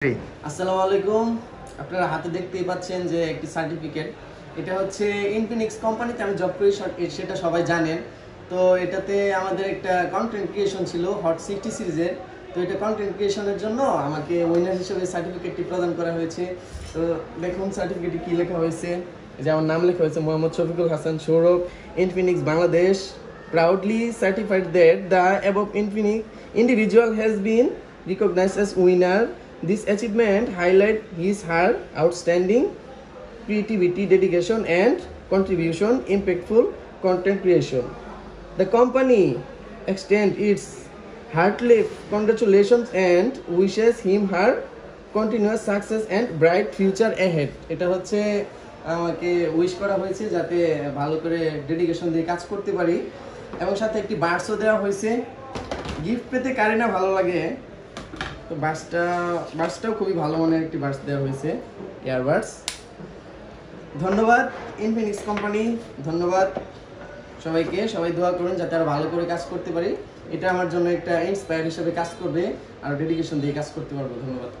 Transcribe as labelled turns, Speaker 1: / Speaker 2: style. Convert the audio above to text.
Speaker 1: আসসালামু আলাইকুম। আপনারা হাতে দেখতেই পাচ্ছেন যে একটি সার্টিফিকেট। এটা হচ্ছে ইনফিনিক্স কোম্পানিতে আমি জব করি, সেটা সবাই জানেন। তো এটাতে আমাদের একটা কন্টেন্ট ক্রিয়েশন ছিল হট 60 সিরিজের। তো এটা কন্টেন্ট ক্রিয়েশনের জন্য আমাকে উইনার হিসেবে সার্টিফিকেটটি প্রদান করা হয়েছে। তো দেখুন সার্টিফিকেটে কি লেখা হয়েছে। যে আমার নাম লেখা হয়েছে Mohammad Shafiqul Hasan Sourav, Infinix Bangladesh, proudly certified that the above individual has been recognized as winner. This achievement highlights her outstanding creativity, dedication, and contribution impactful content creation. The company extends its heartfelt congratulations and wishes him her continuous success and bright future ahead. এটা হচ্ছে আমাকে wish করা হয়েছে যাতে ভালো করে dedication দিয়ে কাজ করতে পারি, এবং সাথে একটি বার্সও দেওয়া হয়েছে। গিফট পেতে কারে না ভালো লাগে। তো বার্সটাও খুবই ভালো মানের একটি বার্স দেওয়া হয়েছে, ইয়ারবাডস। ধন্যবাদ ইনফিনিক্স কোম্পানি, ধন্যবাদ সবাইকে। সবাই দোয়া করুন যাতে আরো ভালো করে কাজ করতে পারি। এটা আমার জন্য একটা ইন্সপায়ার হিসেবে কাজ করবে, আর ডেডিকেশন দিয়ে কাজ করতে পারবো। ধন্যবাদ।